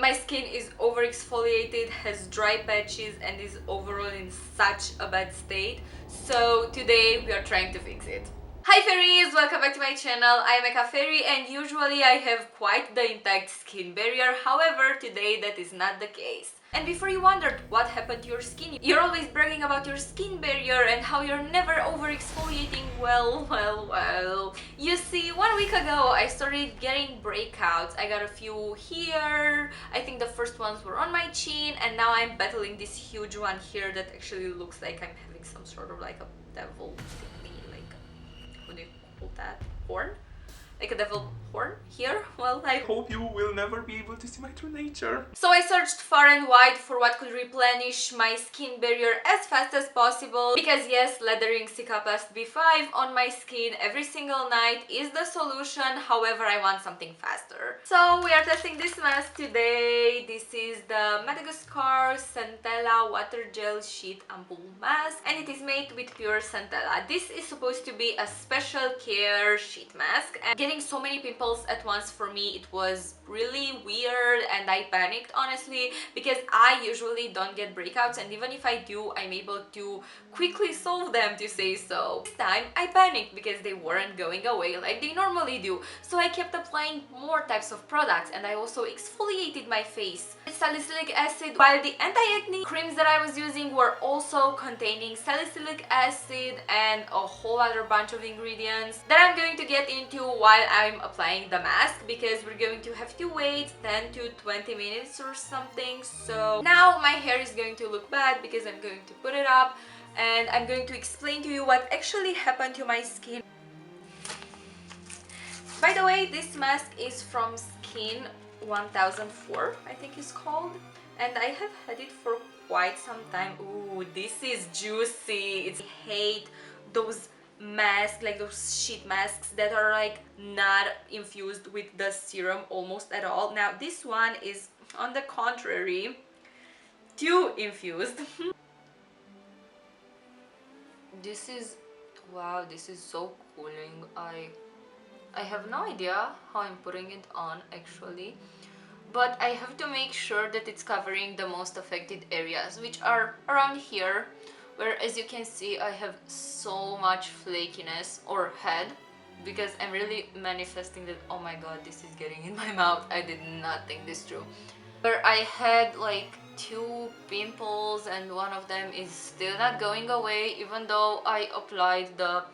My skin is overexfoliated, has dry patches, and is overall in such a bad state. So today we are trying to fix it. Hi fairies, welcome back to my channel. I am eca.fairy and usually I have quite the intact skin barrier. However, today that is not the case. And before you wondered what happened to your skin, you're always bragging about your skin barrier and how you're never over exfoliating. Well. You see, 1 week ago I started getting breakouts. I got a few here. I think the first ones were on my chin, and now I'm battling this huge one here that actually looks like I'm having some sort of like a devil thingy, like, what do you call that? Horn? Like a devil horn here. Well, I hope you will never be able to see my true nature. So I searched far and wide for what could replenish my skin barrier as fast as possible, because yes, lathering Cicaplast B5 on my skin every single night is the solution. However, I want something faster. So we are testing this mask today. This is the Madagascar Centella Water Gel Sheet Ampoule Mask, and it is made with pure centella. This is supposed to be a special care sheet mask, and getting so many pimples at once for me, it was really weird and I panicked honestly, because I usually don't get breakouts, and even if I do, I'm able to quickly solve them, to say so. This time I panicked because they weren't going away like they normally do, so I kept applying more types of products, and I also exfoliated my face with salicylic acid, while the anti-acne creams that I was using were also containing salicylic acid and a whole other bunch of ingredients that I'm going to get into while I'm applying the mask, because we're going to have to wait 10 to 20 minutes or something. So now my hair is going to look bad because I'm going to put it up, and I'm going to explain to you what actually happened to my skin. By the way, this mask is from SKIN1004, I think it's called, and I have had it for quite some time. Ooh, this is juicy. I hate those masks, like those sheet masks that are like not infused with the serum almost at all. Now this one is, on the contrary, too infused. This is, wow, this is so cooling. I have no idea how I'm putting it on actually, but I have to make sure that it's covering the most affected areas, which are around here, where, as you can see, I have so much flakiness or head, because I'm really manifesting that. Oh my god, this is getting in my mouth. I did not think this through. Where I had like 2 pimples, and one of them is still not going away, even though I applied the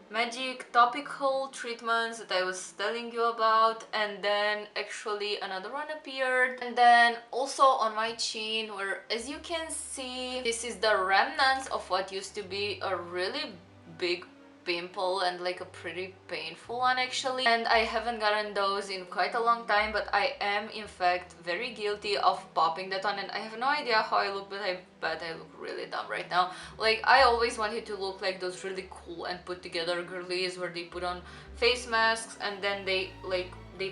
magic topical treatments that I was telling you about, and then actually another one appeared, and then also on my chin, where, as you can see, this is the remnants of what used to be a really big pimple, and like a pretty painful one actually, and I haven't gotten those in quite a long time, but I am in fact very guilty of popping that on, and I have no idea how I look, but I bet I look really dumb right now. Like, I always wanted to look like those really cool and put together girlies where they put on face masks and then they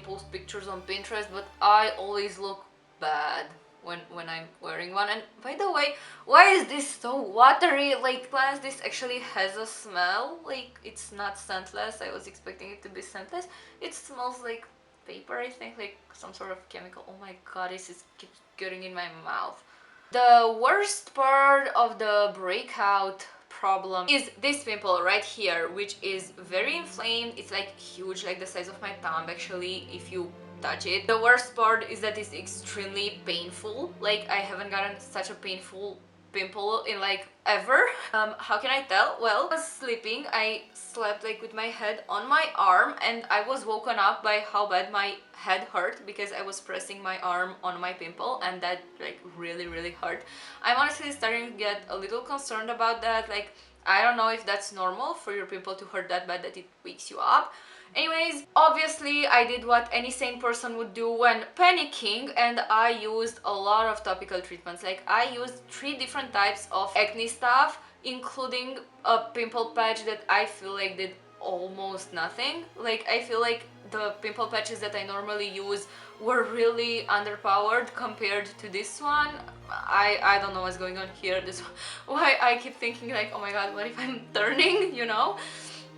post pictures on Pinterest, but I always look bad when I'm wearing one. And by the way, why is this so watery? Like, plus this actually has a smell. Like, it's not scentless. I was expecting it to be scentless. It smells like paper, I think, like some sort of chemical. Oh my god, this is keeps getting in my mouth. The worst part of the breakout problem is this pimple right here, which is very inflamed. It's like huge, like the size of my thumb actually, if you touch it. The worst part is that it's extremely painful. Like, I haven't gotten such a painful pimple in like ever. How can I tell? Well, I was sleeping. I slept like with my head on my arm, and I was woken up by how bad my head hurt because I was pressing my arm on my pimple, and that like really hurt. I'm honestly starting to get a little concerned about that. Like, I don't know if that's normal for your pimple to hurt that bad that it wakes you up. Anyways, obviously I did what any sane person would do when panicking, and I used a lot of topical treatments. Like, I used 3 different types of acne stuff, including a pimple patch that I feel like did almost nothing. Like, I feel like the pimple patches that I normally use were really underpowered compared to this one. I don't know what's going on here. This why I keep thinking like, oh my god, what if I'm turning, you know?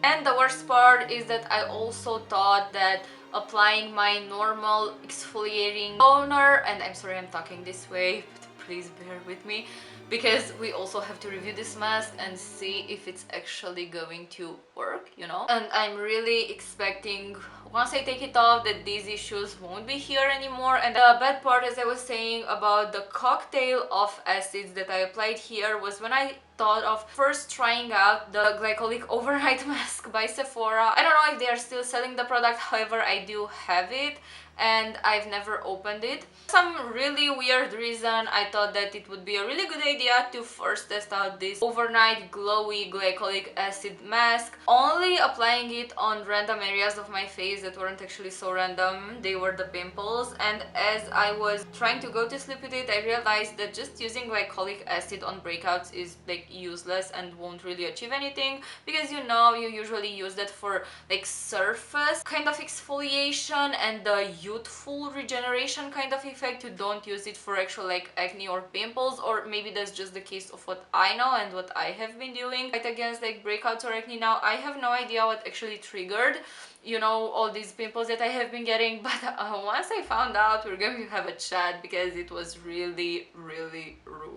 And the worst part is that I also thought that applying my normal exfoliating toner, and I'm sorry I'm talking this way, but please bear with me because we also have to review this mask and see if it's actually going to work, you know. And I'm really expecting once I take it off that these issues won't be here anymore. And the bad part, as I was saying, about the cocktail of acids that I applied here was when I thought of first trying out the glycolic overnight mask by Sephora. I don't know if they are still selling the product, however I do have it and I've never opened it. For some really weird reason I thought that it would be a really good idea to first test out this overnight glowy glycolic acid mask, only applying it on random areas of my face that weren't actually so random. They were the pimples, and as I was trying to go to sleep with it I realized that just using glycolic acid on breakouts is like useless and won't really achieve anything, because you know you usually use that for like surface kind of exfoliation and the youthful regeneration kind of effect. You don't use it for actual like acne or pimples, or maybe that's just the case of what I know and what I have been doing fight against like breakouts or acne. Now I have no idea what actually triggered, you know, all these pimples that I have been getting, but once I found out, we're going to have a chat because it was really rude.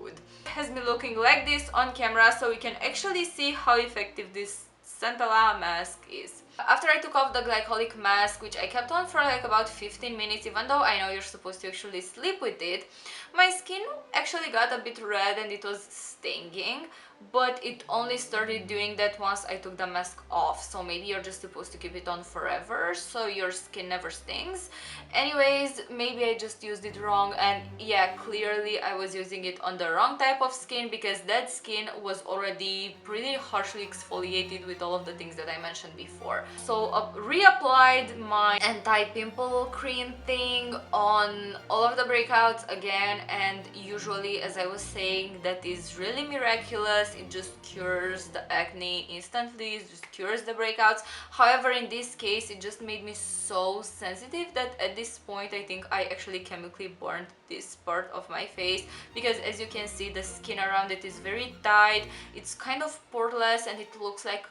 It has me looking like this on camera so we can actually see how effective this Centella mask is. After I took off the glycolic mask, which I kept on for like about 15 minutes, even though I know you're supposed to actually sleep with it, my skin actually got a bit red and it was stinging, but it only started doing that once I took the mask off. So maybe you're just supposed to keep it on forever so your skin never stings. Anyways, maybe I just used it wrong, and yeah, clearly I was using it on the wrong type of skin because that skin was already pretty harshly exfoliated with all of the things that I mentioned before. So reapplied my anti-pimple cream thing on all of the breakouts again, and usually, as I was saying, that is really miraculous. It just cures the acne instantly, it just cures the breakouts. However, in this case it just made me so sensitive that at this point I think I actually chemically burned this part of my face, because as you can see the skin around it is very tight, it's kind of poreless, and it looks like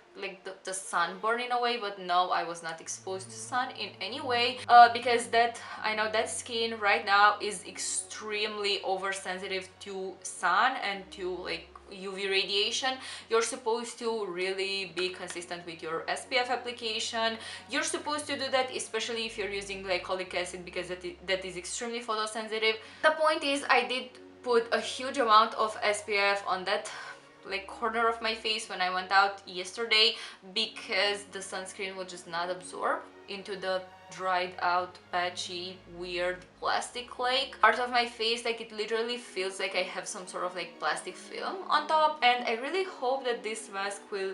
the sunburn in a way, but no, I was not exposed to sun in any way, because that I know that skin right now is extremely oversensitive to sun and to like UV radiation. You're supposed to really be consistent with your SPF application. You're supposed to do that, especially if you're using glycolic acid, because that is extremely photosensitive. The point is, I did put a huge amount of SPF on that like corner of my face when I went out yesterday, because the sunscreen will just not absorb into the dried out patchy weird plastic like part of my face. Like it literally feels like I have some sort of like plastic film on top, and I really hope that this mask will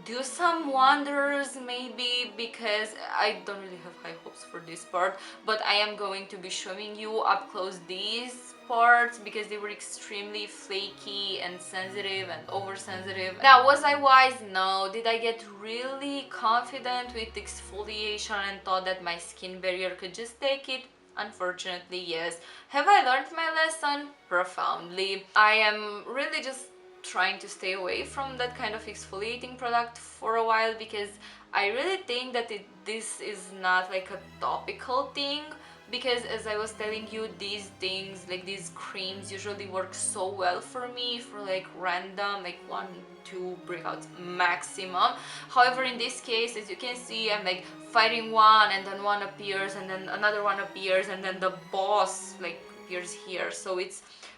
do some wonders, maybe, because I don't really have high hopes for this part, but I am going to be showing you up close these parts because they were extremely flaky and sensitive and oversensitive. Now, was I wise? No. Did I get really confident with exfoliation and thought that my skin barrier could just take it? Unfortunately, yes. Have I learned my lesson? Profoundly. I am really just trying to stay away from that kind of exfoliating product for a while, because I really think that this is not like a topical thing, because as I was telling you, these things like these creams usually work so well for me for like random like 1-2 breakouts maximum. However, in this case, as you can see, I'm like fighting one and then one appears and then another one appears and then the boss like appears here. So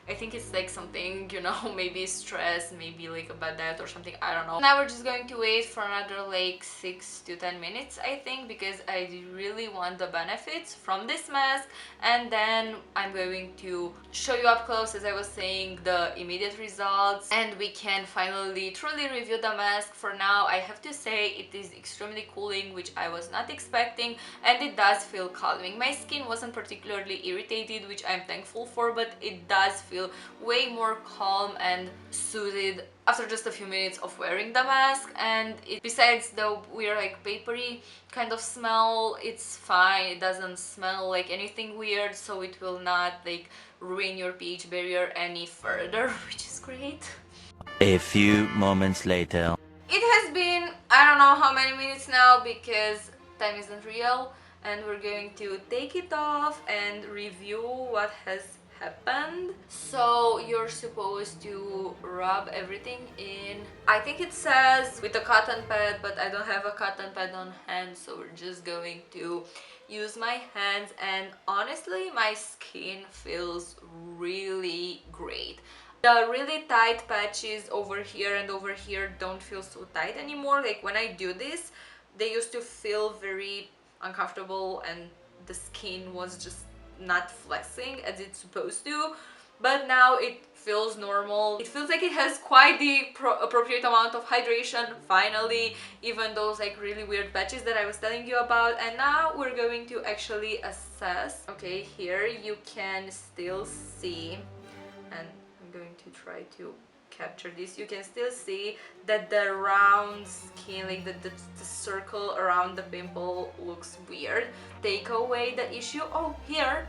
I think it's like something, you know, maybe stress, maybe like a bad diet or something, I don't know. Now we're just going to wait for another like 6 to 10 minutes, I think, because I really want the benefits from this mask, and then I'm going to show you up close, as I was saying, the immediate results, and we can finally truly review the mask. For now, I have to say it is extremely cooling, which I was not expecting, and it does feel calming. My skin wasn't particularly irritated, which I'm thankful for, but it does feel way more calm and soothed after just a few minutes of wearing the mask. And besides the weird like papery kind of smell, it's fine. It doesn't smell like anything weird, so it will not like ruin your pH barrier any further, which is great. A few moments later. It has been, I don't know how many minutes now because time isn't real, and we're going to take it off and review what has happened. So you're supposed to rub everything in. I think it says with a cotton pad, but I don't have a cotton pad on hand, so we're just going to use my hands, and honestly my skin feels really great. The really tight patches over here and over here don't feel so tight anymore. Like when I do this, they used to feel very uncomfortable and the skin was just not flexing as it's supposed to, but now it feels normal. It feels like it has quite the appropriate amount of hydration finally, even those like really weird patches that I was telling you about. And now we're going to actually assess. Okay, here you can still see, and I'm going to try to capture this. You can still see that the round skin, like the circle around the pimple looks weird. Take away the issue. Oh, here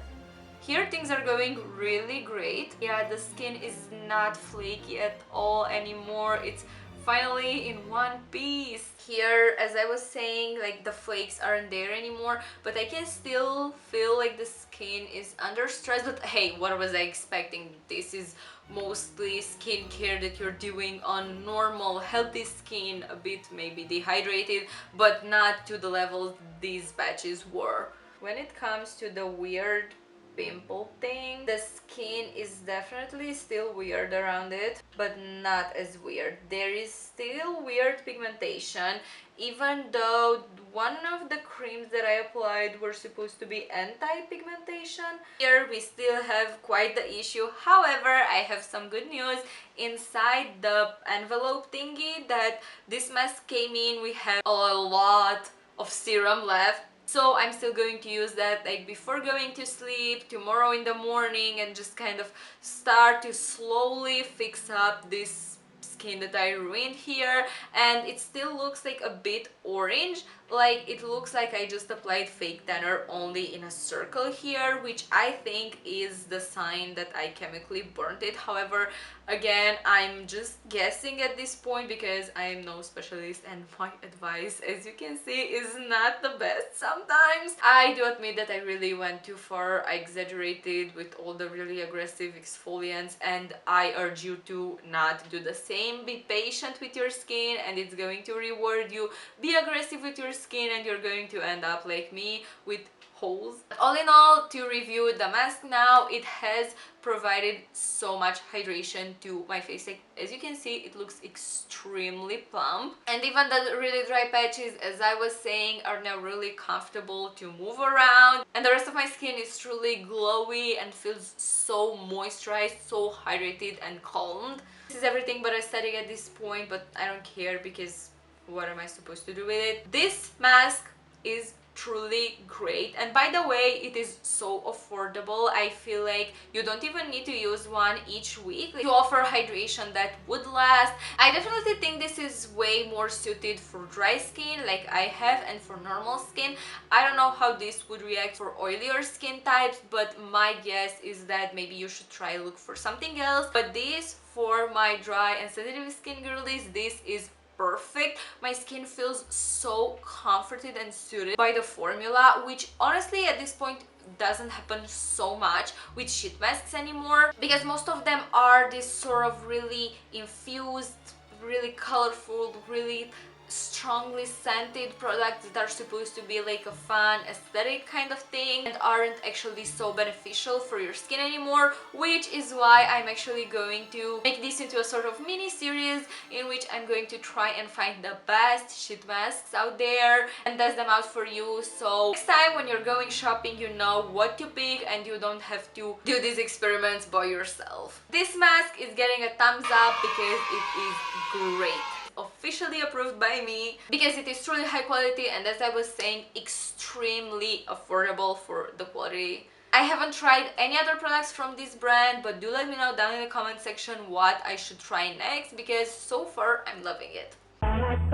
things are going really great. Yeah, the skin is not flaky at all anymore. It's finally in one piece. Here, as I was saying, like the flakes aren't there anymore, but I can still feel like the skin is under stress. But hey, what was I expecting? This is mostly skincare that you're doing on normal healthy skin, a bit maybe dehydrated, but not to the level these patches were. When it comes to the weird pimple thing, the skin is definitely still weird around it, but not as weird. There is still weird pigmentation, even though one of the creams that I applied were supposed to be anti-pigmentation. Here we still have quite the issue. However, I have some good news. Inside the envelope thingy that this mask came in, we have a lot of serum left. So I'm still going to use that like before going to sleep, tomorrow in the morning, and just kind of start to slowly fix up this skin that I ruined here. And it still looks like a bit orange, like it looks like I just applied fake tanner only in a circle here, which I think is the sign that I chemically burnt it. However, again, I'm just guessing at this point because I am no specialist and my advice, as you can see, is not the best sometimes. I do admit that I really went too far. I exaggerated with all the really aggressive exfoliants, and I urge you to not do the same. Be patient with your skin and it's going to reward you. Be aggressive with your skin and you're going to end up like me with holes. All in all, to review the mask now, it has provided so much hydration to my face. Like, as you can see, it looks extremely plump, and even the really dry patches, as I was saying, are now really comfortable to move around, and the rest of my skin is truly glowy and feels so moisturized, so hydrated and calmed. This is everything but aesthetic at this point, but I don't care because what am I supposed to do with it? This mask is truly great, and by the way, it is so affordable. I feel like you don't even need to use one each week to offer hydration that would last. I definitely think this is way more suited for dry skin like I have and for normal skin. I don't know how this would react for oilier skin types, but my guess is that maybe you should try look for something else. But this, for my dry and sensitive skin girlies, this is perfect. My skin feels so comforted and suited by the formula, which honestly at this point doesn't happen so much with sheet masks anymore, because most of them are this sort of really infused, really colorful, really strongly scented products that are supposed to be like a fun aesthetic kind of thing and aren't actually so beneficial for your skin anymore, which is why I'm actually going to make this into a sort of mini series in which I'm going to try and find the best sheet masks out there and test them out for you, so next time when you're going shopping you know what to pick and you don't have to do these experiments by yourself. This mask is getting a thumbs up because it is great. Officially approved by me because it is truly high quality and, as I was saying, extremely affordable for the quality. I haven't tried any other products from this brand, but do let me know down in the comment section what I should try next, because so far I'm loving it. I'm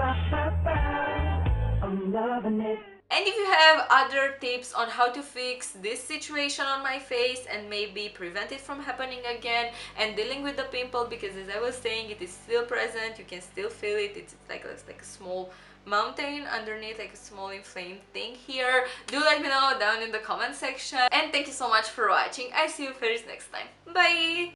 loving it. And if you have other tips on how to fix this situation on my face and maybe prevent it from happening again and dealing with the pimple, because as I was saying, it is still present, you can still feel it, it's like a small mountain underneath, like a small inflamed thing here, do let me know down in the comment section. And thank you so much for watching. I see you fairies next time. Bye!